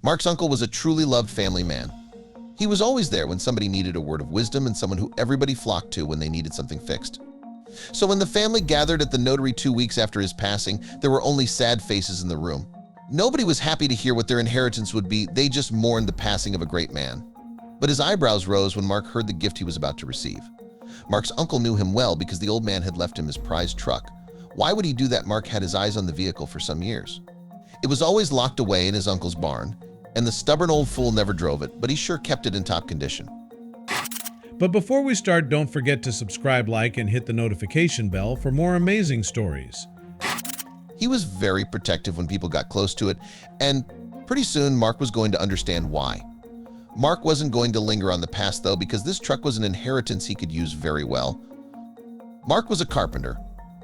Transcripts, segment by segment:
Mark's uncle was a truly loved family man. He was always there when somebody needed a word of wisdom and someone who everybody flocked to when they needed something fixed. So when the family gathered at the notary 2 weeks after his passing, there were only sad faces in the room. Nobody was happy to hear what their inheritance would be. They just mourned the passing of a great man. But his eyebrows rose when Mark heard the gift he was about to receive. Mark's uncle knew him well because the old man had left him his prized truck. Why would he do that? Mark had his eyes on the vehicle for some years. It was always locked away in his uncle's barn, and the stubborn old fool never drove it, but he sure kept it in top condition. But before we start, don't forget to subscribe, like, and hit the notification bell for more amazing stories. He was very protective when people got close to it, and pretty soon Mark was going to understand why. Mark wasn't going to linger on the past though, because this truck was an inheritance he could use very well. Mark was a carpenter,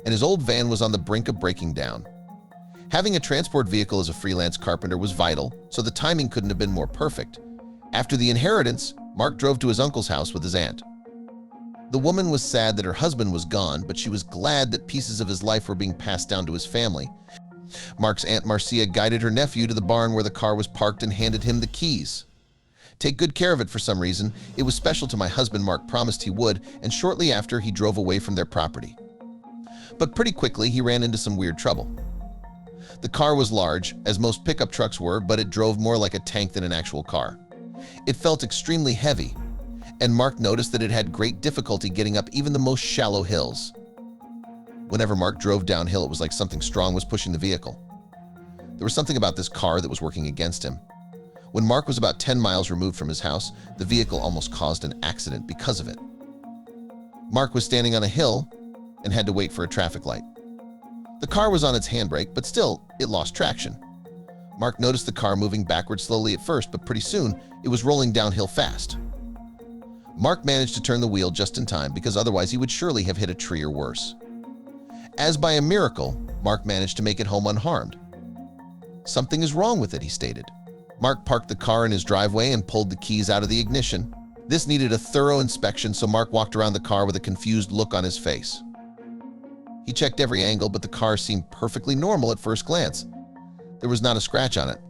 and his old van was on the brink of breaking down. Having a transport vehicle as a freelance carpenter was vital, so the timing couldn't have been more perfect. After the inheritance, Mark drove to his uncle's house with his aunt. The woman was sad that her husband was gone, but she was glad that pieces of his life were being passed down to his family. Mark's Aunt Marcia guided her nephew to the barn where the car was parked and handed him the keys. "Take good care of it for some reason. It was special to my husband," Mark promised he would, and shortly after he drove away from their property. But pretty quickly he ran into some weird trouble. The car was large, as most pickup trucks were, but it drove more like a tank than an actual car. It felt extremely heavy, and Mark noticed that it had great difficulty getting up even the most shallow hills. Whenever Mark drove downhill, it was like something strong was pushing the vehicle. There was something about this car that was working against him. When Mark was about 10 miles removed from his house, the vehicle almost caused an accident because of it. Mark was standing on a hill and had to wait for a traffic light. The car was on its handbrake, but still, it lost traction. Mark noticed the car moving backwards slowly at first, but pretty soon, it was rolling downhill fast. Mark managed to turn the wheel just in time because otherwise he would surely have hit a tree or worse. As by a miracle, Mark managed to make it home unharmed. "Something is wrong with it," he stated. Mark parked the car in his driveway and pulled the keys out of the ignition. This needed a thorough inspection, so Mark walked around the car with a confused look on his face. He checked every angle, but the car seemed perfectly normal at first glance. There was not a scratch on it.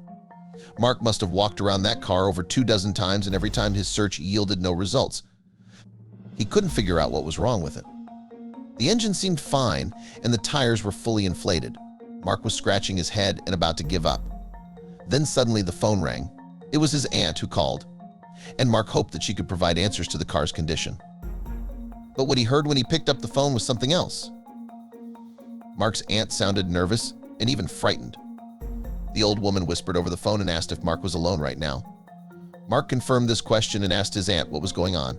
Mark must have walked around that car over 24 times, and every time his search yielded no results. He couldn't figure out what was wrong with it. The engine seemed fine, and the tires were fully inflated. Mark was scratching his head and about to give up. Then suddenly the phone rang. It was his aunt who called, and Mark hoped that she could provide answers to the car's condition. But what he heard when he picked up the phone was something else. Mark's aunt sounded nervous and even frightened. The old woman whispered over the phone and asked if Mark was alone right now. Mark confirmed this question and asked his aunt what was going on.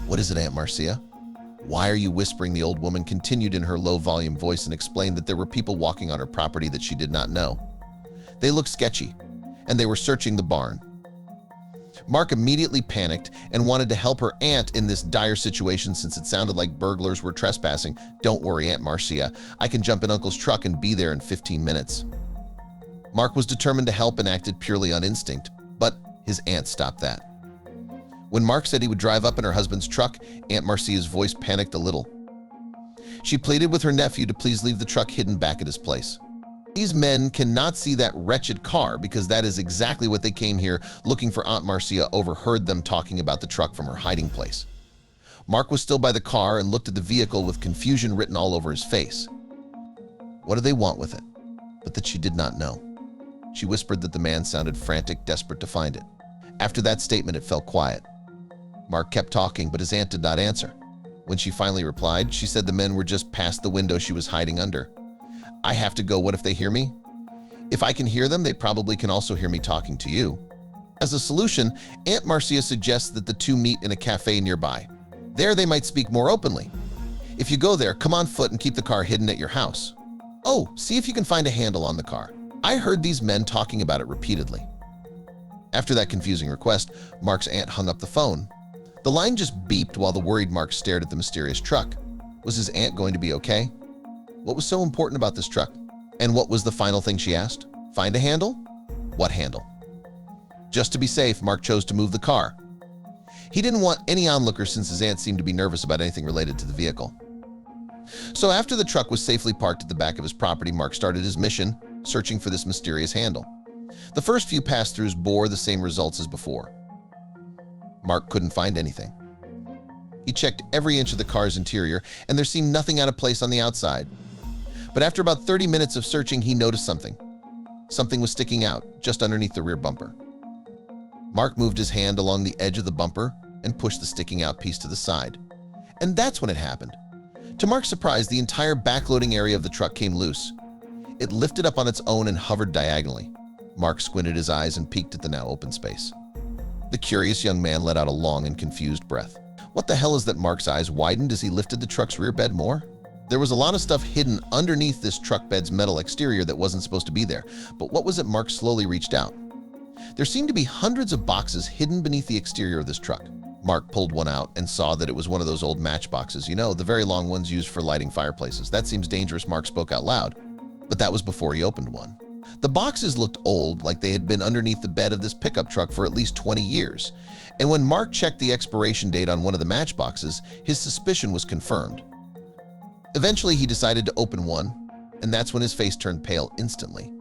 "What is it, Aunt Marcia? Why are you whispering?" The old woman continued in her low-volume voice and explained that there were people walking on her property that she did not know. They looked sketchy, and they were searching the barn. Mark immediately panicked and wanted to help her aunt in this dire situation since it sounded like burglars were trespassing. "Don't worry, Aunt Marcia. I can jump in Uncle's truck and be there in 15 minutes. Mark was determined to help and acted purely on instinct, but his aunt stopped that. When Mark said he would drive up in her husband's truck, Aunt Marcia's voice panicked a little. She pleaded with her nephew to please leave the truck hidden back at his place. These men cannot see that wretched car because that is exactly what they came here looking for. Aunt Marcia overheard them talking about the truck from her hiding place. Mark was still by the car and looked at the vehicle with confusion written all over his face. What do they want with it? But that she did not know. She whispered that the man sounded frantic, desperate to find it. After that statement, it fell quiet. Mark kept talking, but his aunt did not answer. When she finally replied, she said the men were just past the window she was hiding under. "I have to go. What if they hear me? If I can hear them, they probably can also hear me talking to you." As a solution, Aunt Marcia suggests that the two meet in a cafe nearby. There they might speak more openly. If you go there, come on foot and keep the car hidden at your house. Oh, see if you can find a handle on the car. I heard these men talking about it repeatedly. After that confusing request, Mark's aunt hung up the phone. The line just beeped while the worried Mark stared at the mysterious truck. Was his aunt going to be okay? What was so important about this truck? And what was the final thing she asked? Find a handle? What handle? Just to be safe, Mark chose to move the car. He didn't want any onlookers since his aunt seemed to be nervous about anything related to the vehicle. So after the truck was safely parked at the back of his property, Mark started his mission, searching for this mysterious handle. The first few pass-throughs bore the same results as before. Mark couldn't find anything. He checked every inch of the car's interior, and there seemed nothing out of place on the outside. But after about 30 minutes of searching, he noticed something. Something was sticking out just underneath the rear bumper. Mark moved his hand along the edge of the bumper and pushed the sticking out piece to the side. And that's when it happened. To Mark's surprise, the entire backloading area of the truck came loose. It lifted up on its own and hovered diagonally. Mark squinted his eyes and peeked at the now open space. The curious young man let out a long and confused breath. What the hell is that? Mark's eyes widened as he lifted the truck's rear bed more. There was a lot of stuff hidden underneath this truck bed's metal exterior that wasn't supposed to be there. But what was it? Mark slowly reached out. There seemed to be hundreds of boxes hidden beneath the exterior of this truck. Mark pulled one out and saw that it was one of those old matchboxes. You know, the very long ones used for lighting fireplaces. That seems dangerous, Mark spoke out loud. But that was before he opened one. The boxes looked old, like they had been underneath the bed of this pickup truck for at least 20 years. And when Mark checked the expiration date on one of the matchboxes, his suspicion was confirmed. Eventually, he decided to open one, and that's when his face turned pale instantly.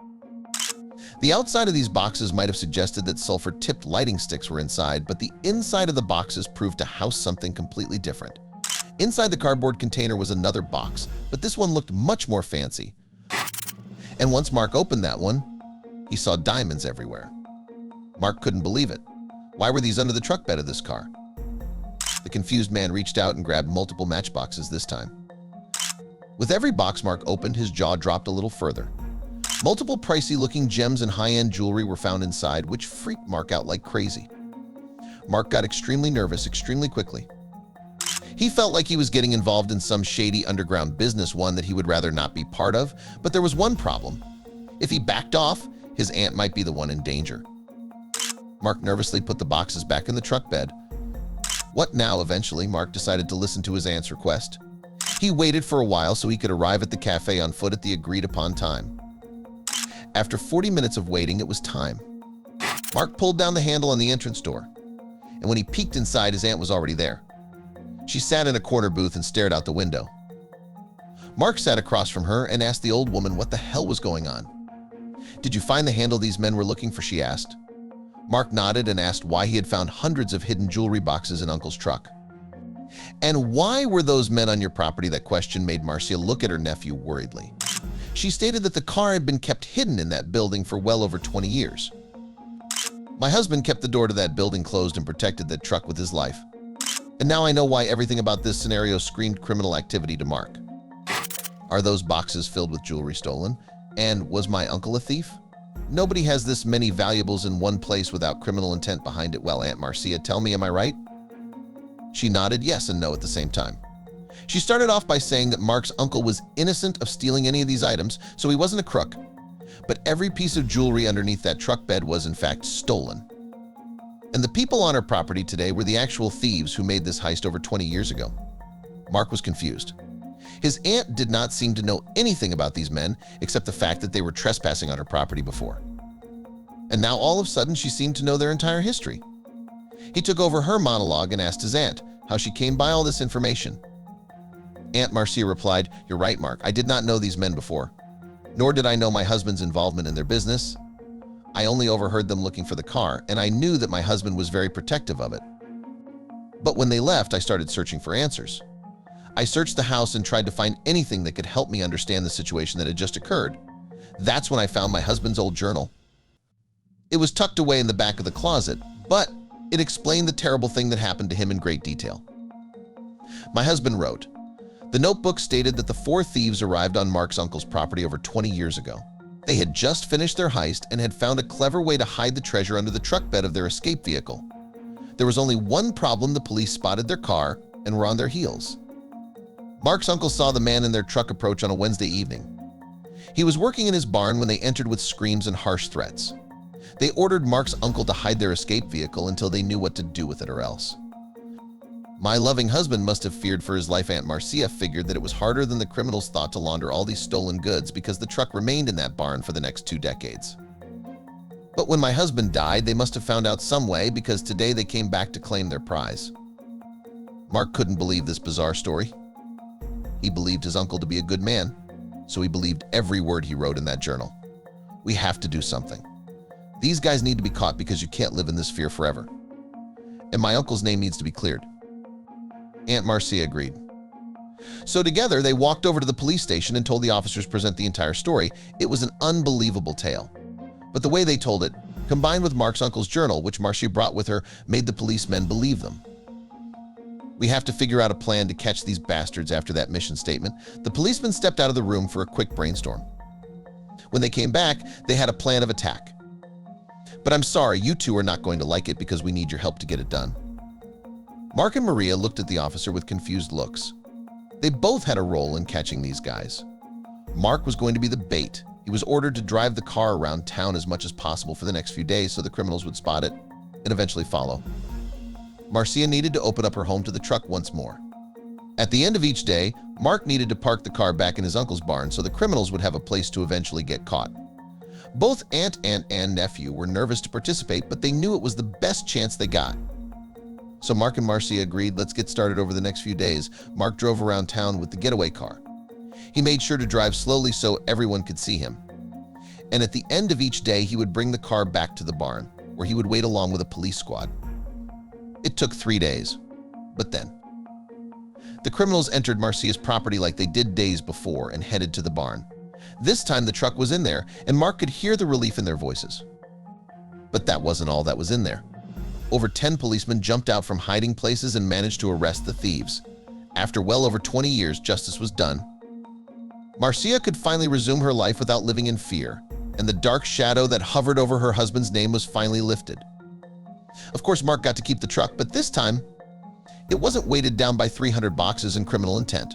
The outside of these boxes might have suggested that sulfur-tipped lighting sticks were inside, but the inside of the boxes proved to house something completely different. Inside the cardboard container was another box, but this one looked much more fancy. And once Mark opened that one, he saw diamonds everywhere. Mark couldn't believe it. Why were these under the truck bed of this car? The confused man reached out and grabbed multiple matchboxes this time. With every box Mark opened, his jaw dropped a little further. Multiple pricey-looking gems and high-end jewelry were found inside, which freaked Mark out like crazy. Mark got extremely nervous extremely quickly. He felt like he was getting involved in some shady underground business, one that he would rather not be part of, but there was one problem. If he backed off, his aunt might be the one in danger. Mark nervously put the boxes back in the truck bed. What now? Eventually, Mark decided to listen to his aunt's request. He waited for a while so he could arrive at the cafe on foot at the agreed-upon time. After 40 minutes of waiting, it was time. Mark pulled down the handle on the entrance door, and when he peeked inside, his aunt was already there. She sat in a corner booth and stared out the window. Mark sat across from her and asked the old woman what the hell was going on. "Did you find the handle these men were looking for?" she asked. Mark nodded and asked why he had found hundreds of hidden jewelry boxes in Uncle's truck. "And why were those men on your property?" That question made Marcia look at her nephew worriedly. She stated that the car had been kept hidden in that building for well over 20 years. "My husband kept the door to that building closed and protected that truck with his life. And now I know why everything about this scenario screamed criminal activity to Mark." "Are those boxes filled with jewelry stolen? And was my uncle a thief?" "Nobody has this many valuables in one place without criminal intent behind it." "Well, Aunt Marcia, tell me, am I right?" She nodded yes and no at the same time. She started off by saying that Mark's uncle was innocent of stealing any of these items, so he wasn't a crook. But every piece of jewelry underneath that truck bed was in fact stolen. And the people on her property today were the actual thieves who made this heist over 20 years ago. Mark was confused. His aunt did not seem to know anything about these men except the fact that they were trespassing on her property before. And now all of a sudden she seemed to know their entire history. He took over her monologue and asked his aunt how she came by all this information. Aunt Marcia replied, "You're right, Mark. I did not know these men before. Nor did I know my husband's involvement in their business. I only overheard them looking for the car, and I knew that my husband was very protective of it. But when they left, I started searching for answers. I searched the house and tried to find anything that could help me understand the situation that had just occurred. That's when I found my husband's old journal. It was tucked away in the back of the closet, but it explained the terrible thing that happened to him in great detail." My husband wrote, "The notebook stated that the 4 thieves arrived on Mark's uncle's property over 20 years ago. They had just finished their heist and had found a clever way to hide the treasure under the truck bed of their escape vehicle. There was only one problem: the police spotted their car and were on their heels. Mark's uncle saw the man in their truck approach on a Wednesday evening. He was working in his barn when they entered with screams and harsh threats. They ordered Mark's uncle to hide their escape vehicle until they knew what to do with it or else. My loving husband must have feared for his life." Aunt Marcia figured that it was harder than the criminals thought to launder all these stolen goods because the truck remained in that barn for the next 2 decades. "But when my husband died, they must have found out some way because today they came back to claim their prize." Mark couldn't believe this bizarre story. He believed his uncle to be a good man, so he believed every word he wrote in that journal. "We have to do something. These guys need to be caught because you can't live in this fear forever. And my uncle's name needs to be cleared. Aunt Marcia agreed. So together, they walked over to the police station and told the officers present the entire story. It was an unbelievable tale. But the way they told it, combined with Mark's uncle's journal, which Marcia brought with her, made the policemen believe them. We have to figure out a plan to catch these bastards after that mission statement. The policemen stepped out of the room for a quick brainstorm. When they came back, they had a plan of attack. But I'm sorry, you two are not going to like it because we need your help to get it done. Mark and Maria looked at the officer with confused looks. They both had a role in catching these guys. Mark was going to be the bait. He was ordered to drive the car around town as much as possible for the next few days so the criminals would spot it and eventually follow. Marcia needed to open up her home to the truck once more. At the end of each day, Mark needed to park the car back in his uncle's barn so the criminals would have a place to eventually get caught. Both aunt and nephew were nervous to participate, but they knew it was the best chance they got. So Mark and Marcia agreed, let's get started over the next few days. Mark drove around town with the getaway car. He made sure to drive slowly so everyone could see him. And at the end of each day, he would bring the car back to the barn, where he would wait along with a police squad. It took 3 days, but then the criminals entered Marcia's property like they did days before and headed to the barn. This time the truck was in there, and Mark could hear the relief in their voices. But that wasn't all that was in there. Over 10 policemen jumped out from hiding places and managed to arrest the thieves. After well over 20 years, justice was done. Marcia could finally resume her life without living in fear, and the dark shadow that hovered over her husband's name was finally lifted. Of course, Mark got to keep the truck, but this time, it wasn't weighted down by 300 boxes and criminal intent.